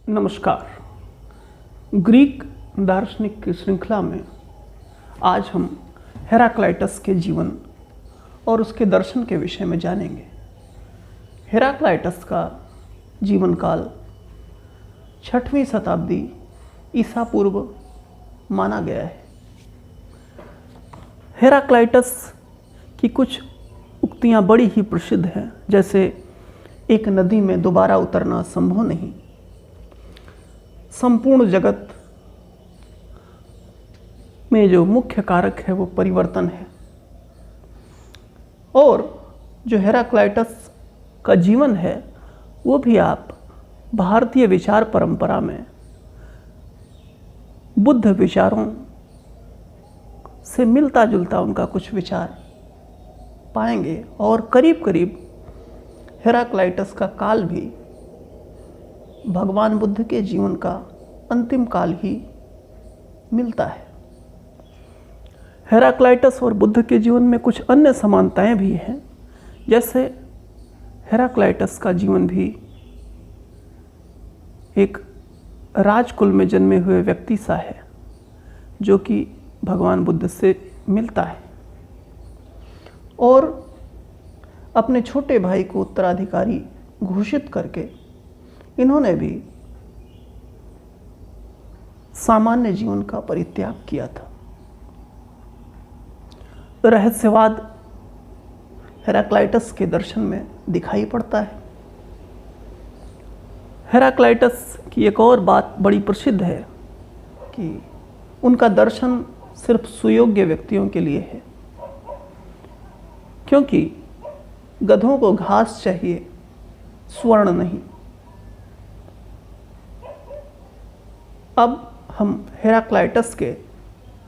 नमस्कार। ग्रीक दार्शनिक की श्रृंखला में आज हम हेराक्लाइटस के जीवन और उसके दर्शन के विषय में जानेंगे। हेराक्लाइटस का जीवन काल 6वीं शताब्दी ईसा पूर्व माना गया है। हेराक्लाइटस की कुछ उक्तियां बड़ी ही प्रसिद्ध हैं, जैसे एक नदी में दोबारा उतरना संभव नहीं, संपूर्ण जगत में जो मुख्य कारक है वो परिवर्तन है। और जो हेराक्लाइटस का जीवन है वो भी आप भारतीय विचार परंपरा में बुद्ध विचारों से मिलता जुलता उनका कुछ विचार पाएंगे। और करीब करीब हेराक्लाइटस का काल भी भगवान बुद्ध के जीवन का अंतिम काल ही मिलता है। हेराक्लाइटस और बुद्ध के जीवन में कुछ अन्य समानताएं भी हैं, जैसे हेराक्लाइटस का जीवन भी एक राजकुल में जन्मे हुए व्यक्ति सा है जो कि भगवान बुद्ध से मिलता है और अपने छोटे भाई को उत्तराधिकारी घोषित करके इन्होंने भी सामान्य जीवन का परित्याग किया था। रहस्यवाद हेराक्लाइटस के दर्शन में दिखाई पड़ता है। हेराक्लाइटस की एक और बात बड़ी प्रसिद्ध है कि उनका दर्शन सिर्फ सुयोग्य व्यक्तियों के लिए है, क्योंकि गधों को घास चाहिए, स्वर्ण नहीं। अब हम हेराक्लाइटस के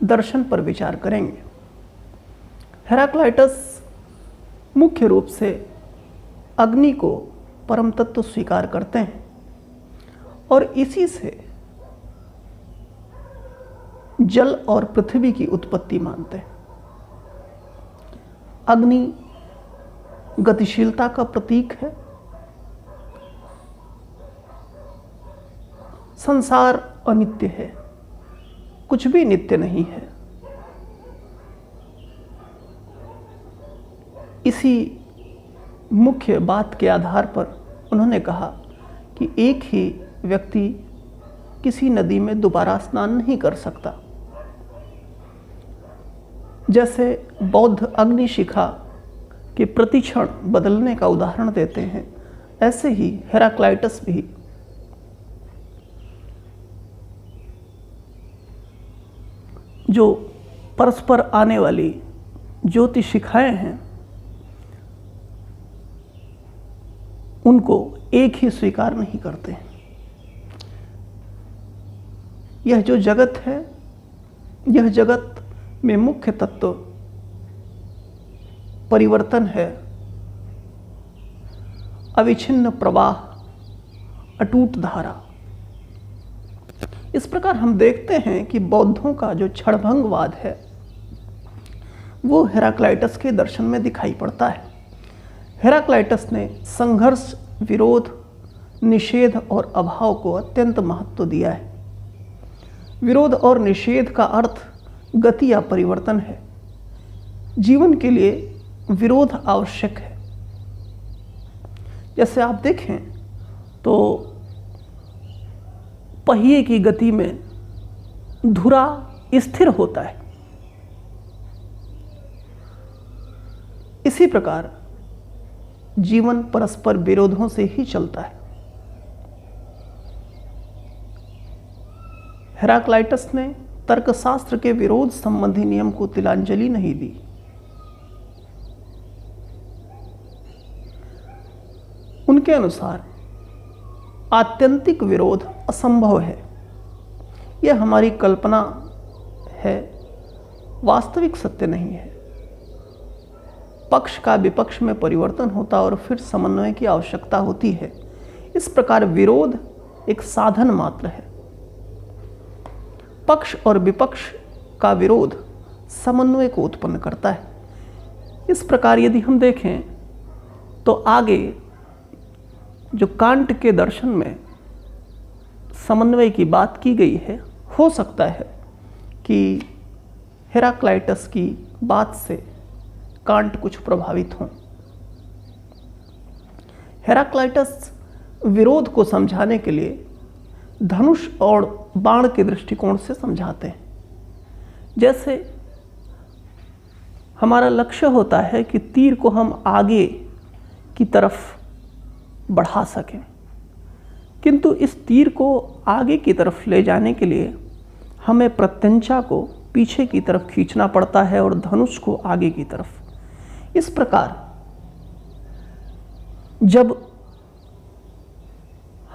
दर्शन पर विचार करेंगे। हेराक्लाइटस मुख्य रूप से अग्नि को परम तत्व स्वीकार करते हैं और इसी से जल और पृथ्वी की उत्पत्ति मानते हैं। अग्नि गतिशीलता का प्रतीक है। संसार अनित्य है, कुछ भी नित्य नहीं है। इसी मुख्य बात के आधार पर उन्होंने कहा कि एक ही व्यक्ति किसी नदी में दोबारा स्नान नहीं कर सकता। जैसे बौद्ध अग्निशिखा के प्रतिक्षण बदलने का उदाहरण देते हैं, ऐसे ही हेराक्लाइटस भी जो परस्पर आने वाली ज्योति शिखाएं हैं उनको एक ही स्वीकार नहीं करते। यह जो जगत है, यह जगत में मुख्य तत्व परिवर्तन है, अविच्छिन्न प्रवाह, अटूट धारा। इस प्रकार हम देखते हैं कि बौद्धों का जो क्षणभंगवाद है वो हेराक्लाइटस के दर्शन में दिखाई पड़ता है। हेराक्लाइटस ने संघर्ष, विरोध, निषेध और अभाव को अत्यंत महत्व दिया है। विरोध और निषेध का अर्थ गति या परिवर्तन है। जीवन के लिए विरोध आवश्यक है। जैसे आप देखें तो पहिए की गति में धुरा स्थिर होता है। इसी प्रकार जीवन परस्पर विरोधों से ही चलता है। हेराक्लाइटस ने तर्कशास्त्र के विरोध संबंधी नियम को तिलांजलि नहीं दी। उनके अनुसार आत्यंतिक विरोध असंभव है। यह हमारी कल्पना है, वास्तविक सत्य नहीं है। पक्ष का विपक्ष में परिवर्तन होता और फिर समन्वय की आवश्यकता होती है। इस प्रकार विरोध एक साधन मात्र है। पक्ष और विपक्ष का विरोध समन्वय को उत्पन्न करता है। इस प्रकार यदि हम देखें तो आगे जो कांट के दर्शन में समन्वय की बात की गई है, हो सकता है कि हेराक्लाइटस की बात से कांट कुछ प्रभावित हों। हेराक्लाइटस विरोध को समझाने के लिए धनुष और बाण के दृष्टिकोण से समझाते हैं। जैसे हमारा लक्ष्य होता है कि तीर को हम आगे की तरफ बढ़ा सकें, किंतु इस तीर को आगे की तरफ ले जाने के लिए हमें प्रत्यंचा को पीछे की तरफ खींचना पड़ता है और धनुष को आगे की तरफ। इस प्रकार जब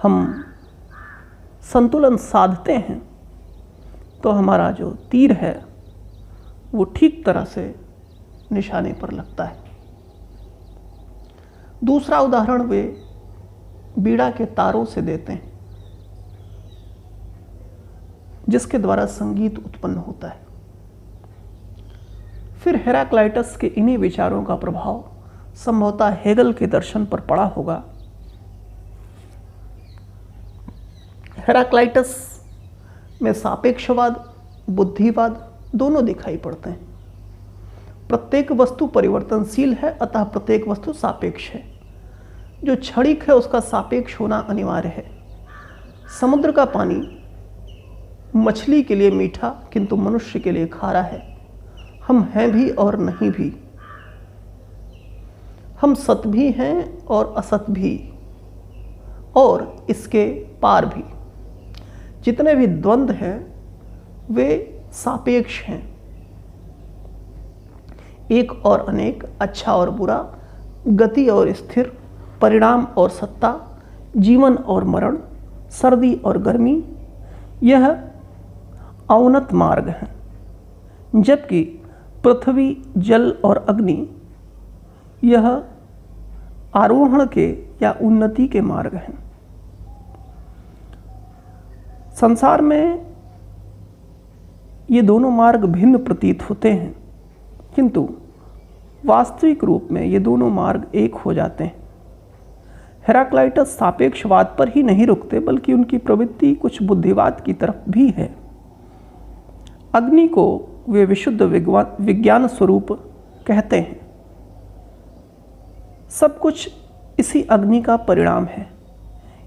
हम संतुलन साधते हैं तो हमारा जो तीर है वो ठीक तरह से निशाने पर लगता है। दूसरा उदाहरण वे बीड़ा के तारों से देते हैं, जिसके द्वारा संगीत उत्पन्न होता है। फिर हेराक्लाइटस के इन्हीं विचारों का प्रभाव संभवतः हेगल के दर्शन पर पड़ा होगा। हेराक्लाइटस में सापेक्षवाद, बुद्धिवाद दोनों दिखाई पड़ते हैं। प्रत्येक वस्तु परिवर्तनशील है, अतः प्रत्येक वस्तु सापेक्ष है। जो क्षणिक है उसका सापेक्ष होना अनिवार्य है। समुद्र का पानी मछली के लिए मीठा किंतु मनुष्य के लिए खारा है। हम हैं भी और नहीं भी, हम सत भी हैं और असत भी, और इसके पार भी। जितने भी द्वंद्व हैं वे सापेक्ष हैं। एक और अनेक, अच्छा और बुरा, गति और स्थिर, परिणाम और सत्ता, जीवन और मरण, सर्दी और गर्मी, यह अवनत मार्ग है। जबकि पृथ्वी, जल और अग्नि यह आरोहण के या उन्नति के मार्ग हैं। संसार में ये दोनों मार्ग भिन्न प्रतीत होते हैं, किंतु वास्तविक रूप में ये दोनों मार्ग एक हो जाते हैं। हेराक्लाइटस सापेक्षवाद पर ही नहीं रुकते, बल्कि उनकी प्रवृत्ति कुछ बुद्धिवाद की तरफ भी है। अग्नि को वे विशुद्ध विज्ञान स्वरूप कहते हैं। सब कुछ इसी अग्नि का परिणाम है।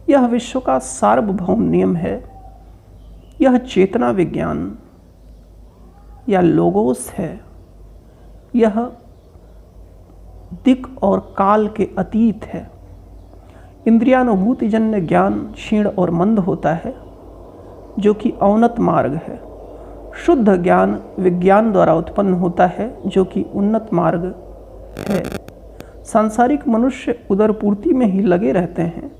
यह विश्व का सार्वभौम नियम है। यह चेतना विज्ञान या लोगोस है। यह दिक और काल के अतीत है। इंद्रियानुभूतिजन्य ज्ञान क्षीण और मंद होता है, जो कि अवनत मार्ग है। शुद्ध ज्ञान विज्ञान द्वारा उत्पन्न होता है, जो कि उन्नत मार्ग है। सांसारिक मनुष्य उदरपूर्ति में ही लगे रहते हैं,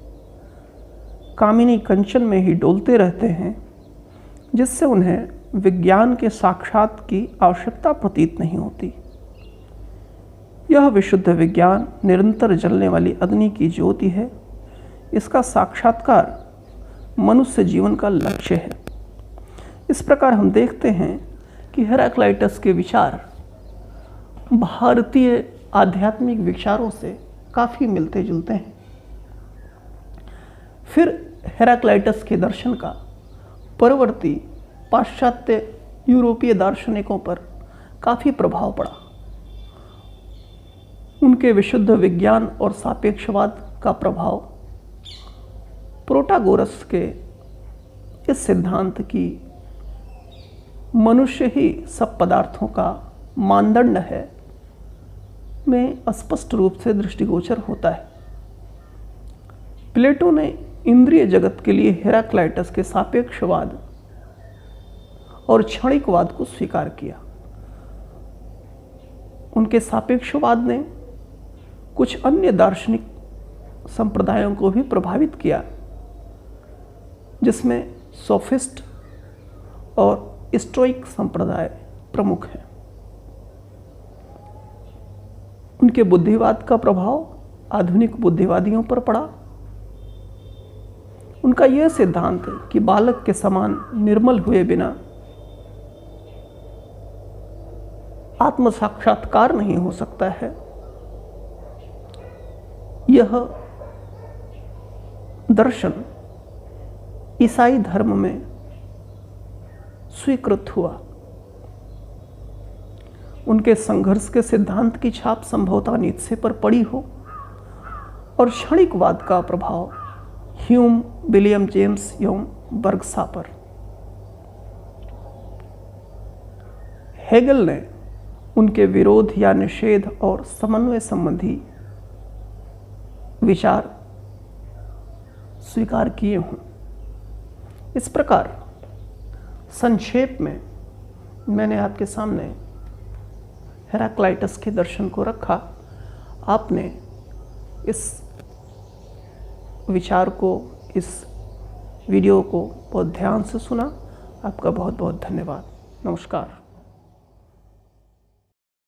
कामिनी कंचन में ही डोलते रहते हैं, जिससे उन्हें विज्ञान के साक्षात की आवश्यकता प्रतीत नहीं होती। यह विशुद्ध विज्ञान निरंतर जलने वाली अग्नि की ज्योति है। इसका साक्षात्कार मनुष्य जीवन का लक्ष्य है। इस प्रकार हम देखते हैं कि हेराक्लाइटस के विचार भारतीय आध्यात्मिक विचारों से काफ़ी मिलते जुलते हैं। फिर हेराक्लाइटस के दर्शन का परवर्ती पाश्चात्य यूरोपीय दार्शनिकों पर काफ़ी प्रभाव पड़ा। उनके विशुद्ध विज्ञान और सापेक्षवाद का प्रभाव प्रोटागोरस के इस सिद्धांत की मनुष्य ही सब पदार्थों का मानदंड है में स्पष्ट रूप से दृष्टिगोचर होता है। प्लेटो ने इंद्रिय जगत के लिए हेराक्लाइटस के सापेक्षवाद और क्षणिकवाद को स्वीकार किया। उनके सापेक्षवाद ने कुछ अन्य दार्शनिक संप्रदायों को भी प्रभावित किया, जिसमें सोफिस्ट और स्टोइक संप्रदाय प्रमुख हैं। उनके बुद्धिवाद का प्रभाव आधुनिक बुद्धिवादियों पर पड़ा। उनका यह सिद्धांत है कि बालक के समान निर्मल हुए बिना आत्म साक्षात्कार नहीं हो सकता है। यह दर्शन ईसाई धर्म में स्वीकृत हुआ। उनके संघर्ष के सिद्धांत की छाप संभवतः नीत्शे पर पड़ी हो और क्षणिकवाद का प्रभाव ह्यूम, विलियम जेम्स एवं बर्गशा पर। हेगल ने उनके विरोध या निषेध और समन्वय संबंधी विचार स्वीकार किए हों। इस प्रकार संक्षेप में मैंने आपके सामने हेराक्लाइटस के दर्शन को रखा। आपने इस विचार को, इस वीडियो को बहुत ध्यान से सुना। आपका बहुत बहुत धन्यवाद। नमस्कार।